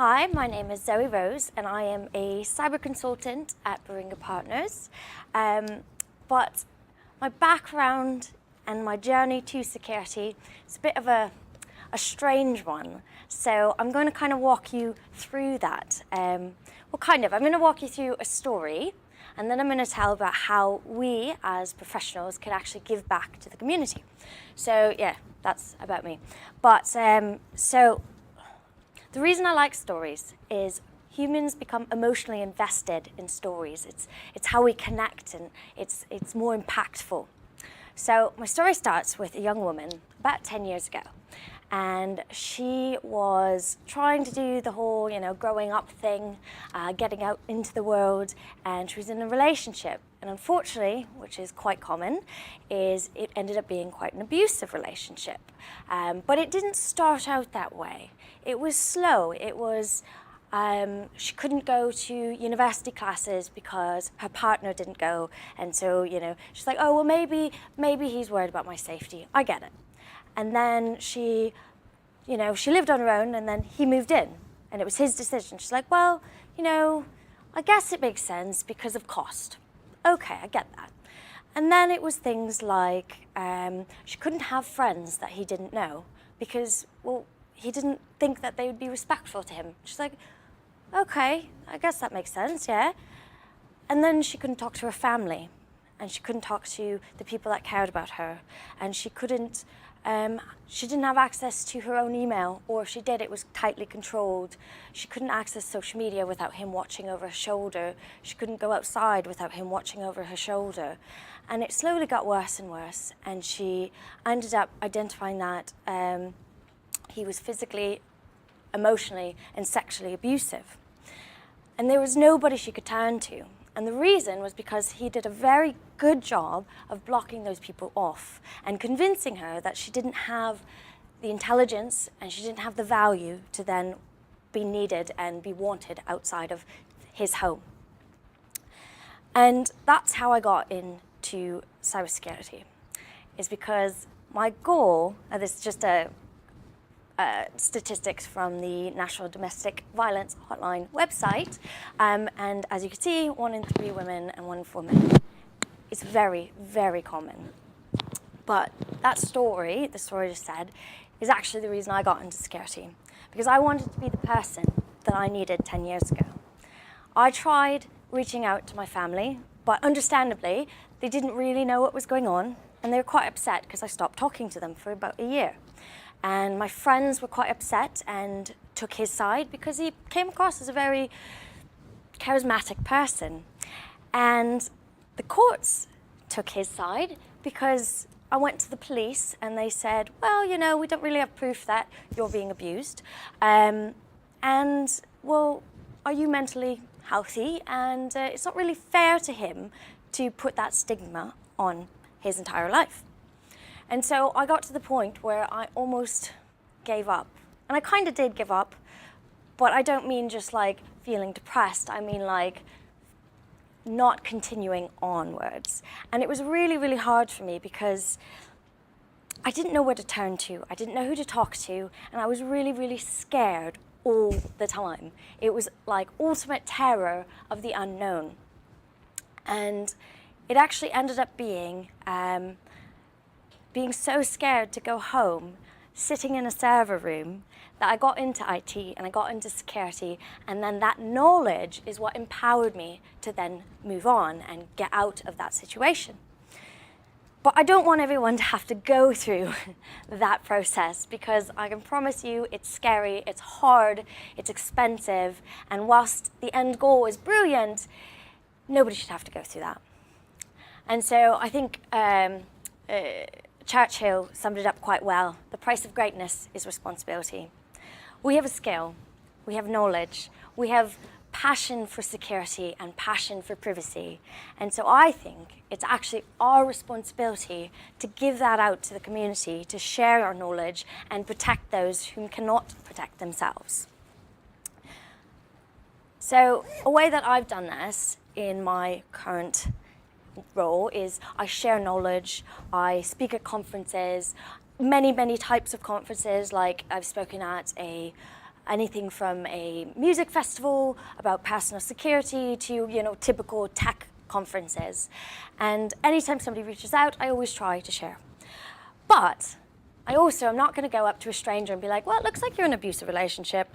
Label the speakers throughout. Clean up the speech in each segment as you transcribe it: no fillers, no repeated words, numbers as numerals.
Speaker 1: Hi, my name is Zoë Rose and I am a cyber consultant at Baringa Partners. But my background and my journey to security is a bit of a strange one. So I'm going to kind of walk you through that. I'm going to walk you through a story, and then I'm going to tell about how we as professionals can actually give back to the community. So yeah, that's about me. But so the reason I like stories is humans become emotionally invested in stories. It's how we connect, and it's more impactful. So my story starts with a young woman about 10 years ago. And she was trying to do the whole, growing up thing, getting out into the world, and she was in a relationship. And unfortunately, which is quite common, is it ended up being quite an abusive relationship. But it didn't start out that way. It was slow. It was, she couldn't go to university classes because her partner didn't go. And so, she's like, oh, well, maybe he's worried about my safety. I get it. And then she lived on her own, and then he moved in, and it was his decision. She's like, well, I guess it makes sense because of cost. Okay, I get that. And then it was things like she couldn't have friends that he didn't know because, well, he didn't think that they would be respectful to him. She's like, okay, I guess that makes sense, yeah. And then she couldn't talk to her family, and she couldn't talk to the people that cared about her, and she couldn't. She didn't have access to her own email, or if she did, it was tightly controlled. She couldn't access social media without him watching over her shoulder. She couldn't go outside without him watching over her shoulder. And it slowly got worse and worse, and she ended up identifying that he was physically, emotionally, and sexually abusive. And there was nobody she could turn to. And the reason was because he did a very good job of blocking those people off and convincing her that she didn't have the intelligence and she didn't have the value to then be needed and be wanted outside of his home. And that's how I got into cybersecurity, is because my goal, and this is just statistics from the National Domestic Violence Hotline website. And as you can see, 1 in 3 women and 1 in 4 men. It's very, very common. But that story, the story I just said, is actually the reason I got into security. Because I wanted to be the person that I needed 10 years ago. I tried reaching out to my family, but understandably, they didn't really know what was going on. And they were quite upset because I stopped talking to them for about a year. And my friends were quite upset and took his side because he came across as a very charismatic person. And the courts took his side because I went to the police and they said, well, we don't really have proof that you're being abused. And, well, are you mentally healthy? And it's not really fair to him to put that stigma on his entire life. And so I got to the point where I almost gave up. And I kind of did give up, but I don't mean just like feeling depressed. I mean like not continuing onwards. And it was really, really hard for me because I didn't know where to turn to. I didn't know who to talk to. And I was really, really scared all the time. It was like ultimate terror of the unknown. And it actually ended up being so scared to go home, sitting in a server room, that I got into IT and I got into security, and then that knowledge is what empowered me to then move on and get out of that situation. But I don't want everyone to have to go through that process, because I can promise you it's scary, it's hard, it's expensive, and whilst the end goal is brilliant, nobody should have to go through that. And so I think Churchill summed it up quite well. The price of greatness is responsibility. We have a skill, we have knowledge, we have passion for security and passion for privacy. And so I think it's actually our responsibility to give that out to the community, to share our knowledge and protect those who cannot protect themselves. So a way that I've done this in my current role is I share knowledge, I speak at conferences, many types of conferences. Like I've spoken at a anything from a music festival about personal security to, typical tech conferences. And anytime somebody reaches out, I always try to share. But I also am not going to go up to a stranger and be like, well, it looks like you're in an abusive relationship.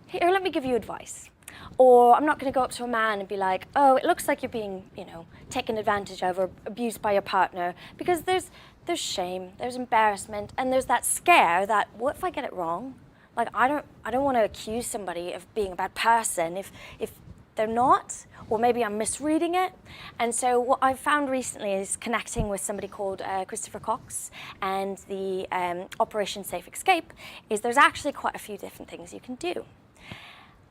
Speaker 1: Here, let me give you advice. Or I'm not going to go up to a man and be like, oh, it looks like you're being, taken advantage of or abused by your partner. Because there's shame, there's embarrassment, and there's that scare that, what if I get it wrong? Like, I don't want to accuse somebody of being a bad person if they're not, or maybe I'm misreading it. And so what I've found recently is connecting with somebody called Christopher Cox and the Operation Safe Escape, is there's actually quite a few different things you can do.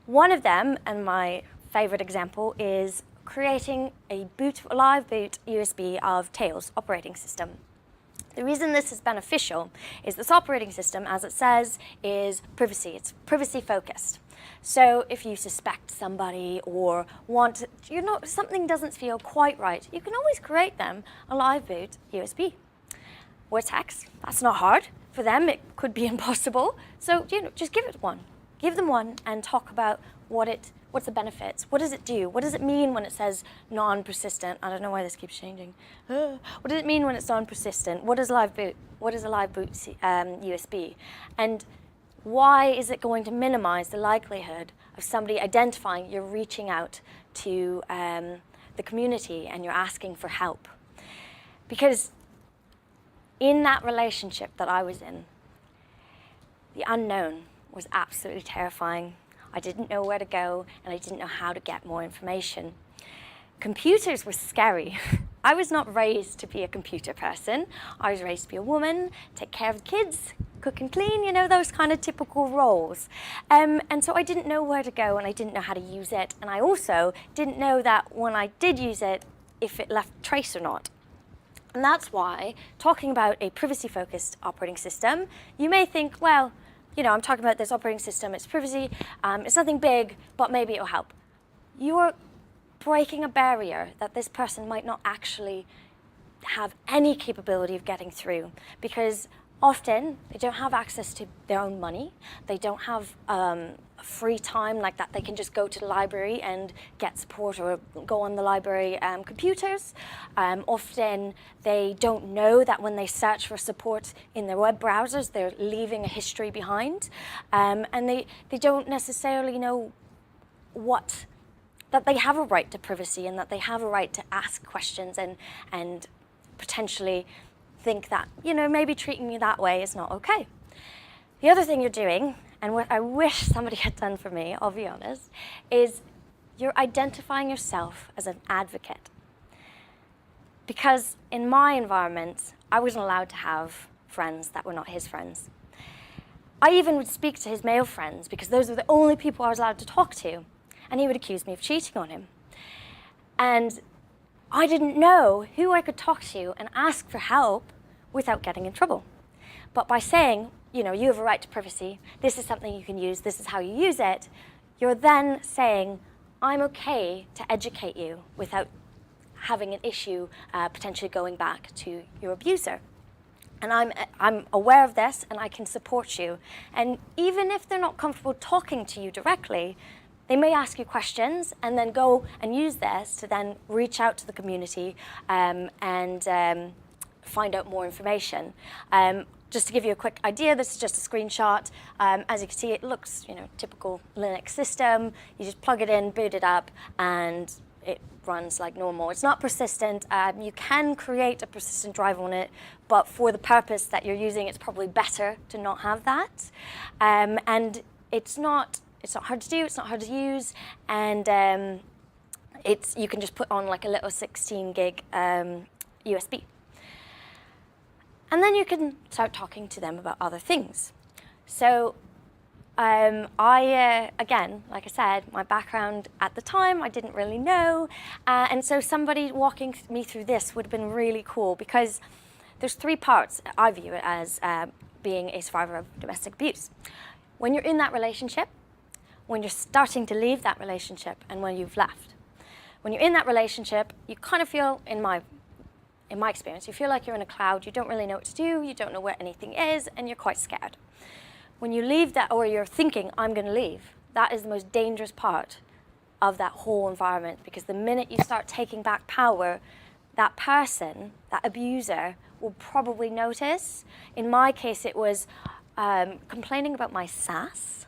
Speaker 1: One of them, and my favorite example, is creating a live boot USB of Tails operating system. The reason this is beneficial is this operating system, as it says, is privacy. It's privacy focused. So if you suspect somebody or want, something doesn't feel quite right, you can always create them a live boot USB. Or text, that's not hard. For them, it could be impossible. So, just give it one. Give them one and talk about what's the benefits? What does it do? What does it mean when it says non-persistent? I don't know why this keeps changing. What does it mean when it's non-persistent? What is a live boot USB? And why is it going to minimize the likelihood of somebody identifying you're reaching out to the community and you're asking for help? Because in that relationship that I was in, the unknown was absolutely terrifying. I didn't know where to go, and I didn't know how to get more information. Computers were scary. I was not raised to be a computer person. I was raised to be a woman, take care of the kids, cook and clean, those kind of typical roles. And so I didn't know where to go, and I didn't know how to use it. And I also didn't know that when I did use it, if it left trace or not. And that's why, talking about a privacy-focused operating system, you may think, well, I'm talking about this operating system, it's privacy, it's nothing big, but maybe it'll help. You're breaking a barrier that this person might not actually have any capability of getting through, because often they don't have access to their own money, they don't have free time like that. They can just go to the library and get support or go on the library computers. Often they don't know that when they search for support in their web browsers, they're leaving a history behind. And they don't necessarily know that they have a right to privacy and that they have a right to ask questions and potentially think that, maybe treating me that way is not okay. The other thing you're doing, and what I wish somebody had done for me, I'll be honest, is you're identifying yourself as an advocate. Because in my environment, I wasn't allowed to have friends that were not his friends. I even would speak to his male friends because those were the only people I was allowed to talk to, and he would accuse me of cheating on him. And I didn't know who I could talk to and ask for help without getting in trouble. But by saying, you have a right to privacy, this is something you can use, this is how you use it, you're then saying, I'm okay to educate you without having an issue potentially going back to your abuser. And I'm aware of this and I can support you. And even if they're not comfortable talking to you directly, they may ask you questions and then go and use this to then reach out to the community and find out more information. Just to give you a quick idea, this is just a screenshot. As you can see, it looks, typical Linux system. You just plug it in, boot it up, and it runs like normal. It's not persistent. You can create a persistent drive on it, but for the purpose that you're using, it's probably better to not have that. And it's not hard to do, it's not hard to use, and you can just put on like a little 16 gig USB. And then you can start talking to them about other things. So again, like I said, my background at the time, I didn't really know. And so somebody walking me through this would have been really cool because there's three parts I view it as being a survivor of domestic abuse. When you're in that relationship, when you're starting to leave that relationship, and when you've left. When you're in that relationship, you kind of feel, in my experience, you feel like you're in a cloud, you don't really know what to do, you don't know where anything is, and you're quite scared. when you leave that, or you're thinking, I'm going to leave, that is the most dangerous part of that whole environment, because the minute you start taking back power, that person, that abuser, will probably notice. In my case, it was complaining about my sass.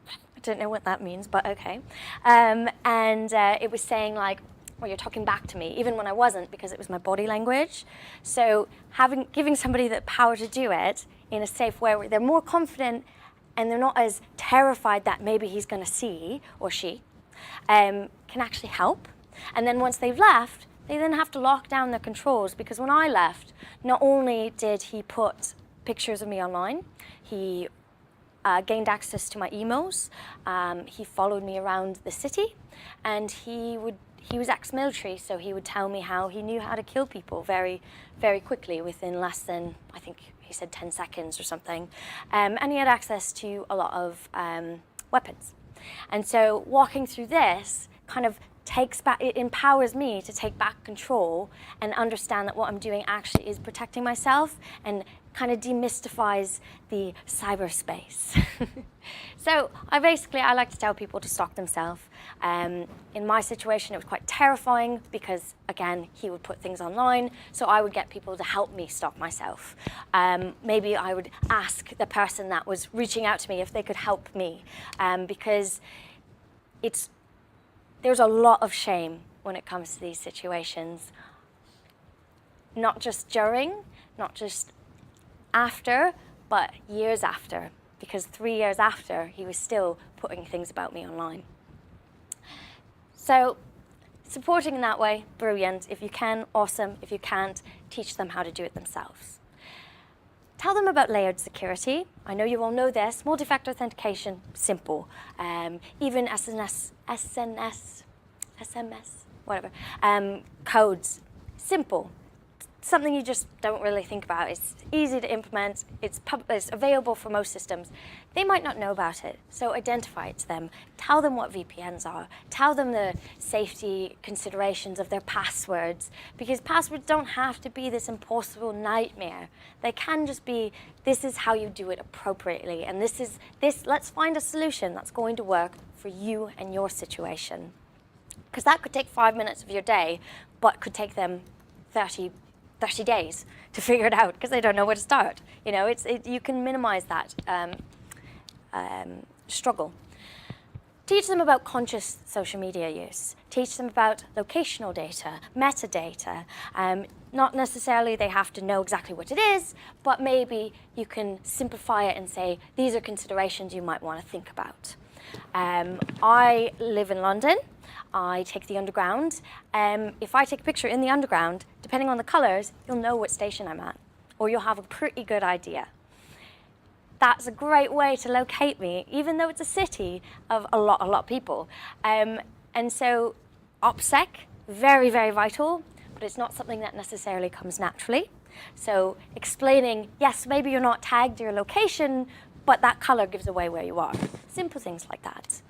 Speaker 1: I don't know what that means, but okay. It was saying like, well, you're talking back to me, even when I wasn't, because it was my body language. So giving somebody the power to do it in a safe way where they're more confident and they're not as terrified that maybe he's going to see, or she, can actually help. And then once they've left, they then have to lock down their controls, because when I left, not only did he put pictures of me online, he gained access to my emails, he followed me around the city, and he was ex-military, so he would tell me how he knew how to kill people very, very quickly, within less than, I think he said 10 seconds or something. And he had access to a lot of weapons. And so walking through this kind of it empowers me to take back control and understand that what I'm doing actually is protecting myself, and kind of demystifies the cyberspace. So I like to tell people to stalk themselves. In my situation, it was quite terrifying because, again, he would put things online, so I would get people to help me stalk myself. Maybe I would ask the person that was reaching out to me if they could help me, because there's a lot of shame when it comes to these situations. Not just during, not just after, but years after, because 3 years after, he was still putting things about me online. So supporting in that way, brilliant. If you can, awesome. If you can't, teach them how to do it themselves. Tell them about layered security. I know you all know this. Multi-factor authentication, simple. Even SMS, whatever. Codes, simple. Something you just don't really think about. It's easy to implement. It's available for most systems. They might not know about it, so identify it to them. Tell them what VPNs are. Tell them the safety considerations of their passwords, because passwords don't have to be this impossible nightmare. They can just be, this is how you do it appropriately, and let's find a solution that's going to work for you and your situation. Because that could take 5 minutes of your day, but could take them 30 days to figure it out, because they don't know where to start. You know, you can minimize that struggle. Teach them about conscious social media use. Teach them about locational data, metadata. Not necessarily they have to know exactly what it is, but maybe you can simplify it and say, these are considerations you might want to think about. I live in London. I take the Underground. If I take a picture in the Underground, depending on the colors, you'll know what station I'm at, or you'll have a pretty good idea. That's a great way to locate me, even though it's a city of a lot of people. And so OPSEC, very, very vital, but it's not something that necessarily comes naturally. So explaining, yes, maybe you're not tagged your location, but that color gives away where you are. Simple things like that.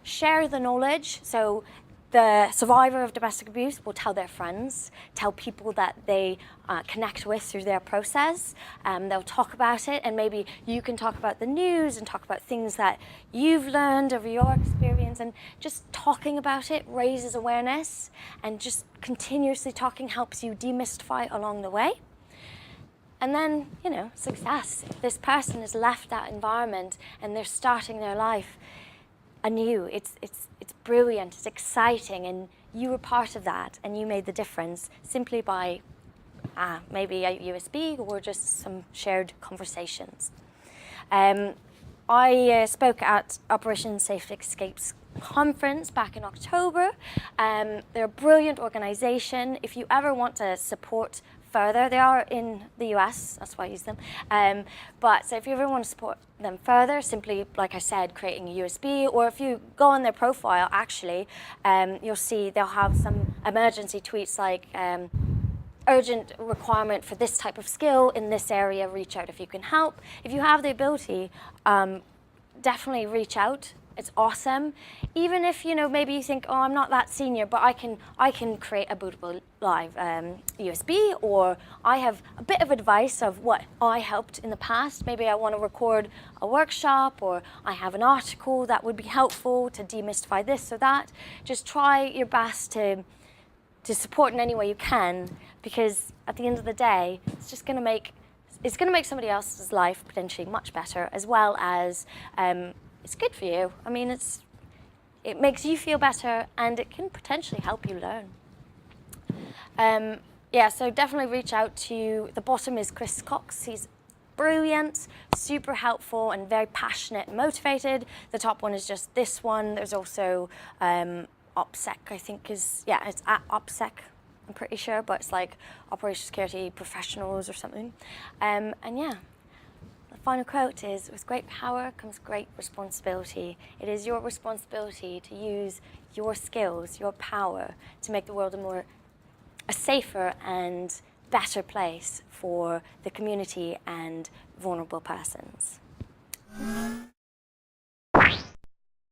Speaker 1: Share the knowledge. So the survivor of domestic abuse will tell their friends, tell people that they connect with through their process. They'll talk about it, and maybe you can talk about the news and talk about things that you've learned over your experience, and just talking about it raises awareness, and just continuously talking helps you demystify along the way. And then, you know, success. This person has left that environment and they're starting their life anew. It's brilliant, it's exciting, and you were part of that, and you made the difference simply by maybe a USB or just some shared conversations. I spoke at Operation Safe Escapes conference back in October. They're a brilliant organization. If you ever want to support further, they are in the US, that's why I use them. So if you ever want to support them further, simply, like I said, creating a USB, or if you go on their profile, actually, you'll see they'll have some emergency tweets like, urgent requirement for this type of skill in this area, reach out if you can help. If you have the ability, definitely reach out it's awesome. Even if, you know, maybe you think, oh, I'm not that senior, but I can create a bootable live USB, or I have a bit of advice of what I helped in the past. Maybe I want to record a workshop, or I have an article that would be helpful to demystify this or that. Just try your best to support in any way you can, because at the end of the day, it's just going to make somebody else's life potentially much better, as well as it's good for you. I mean, it makes you feel better, and it can potentially help you learn. Yeah, so definitely reach out to, the bottom is Chris Cox. He's brilliant, super helpful, and very passionate and motivated. The top one is just this one. There's also OPSEC, I think it's at OPSEC, I'm pretty sure, but it's like Operation Security Professionals or something. And yeah, the final quote is, with great power comes great responsibility. It is your responsibility to use your skills, your power, to make the world a safer and better place for the community and vulnerable persons.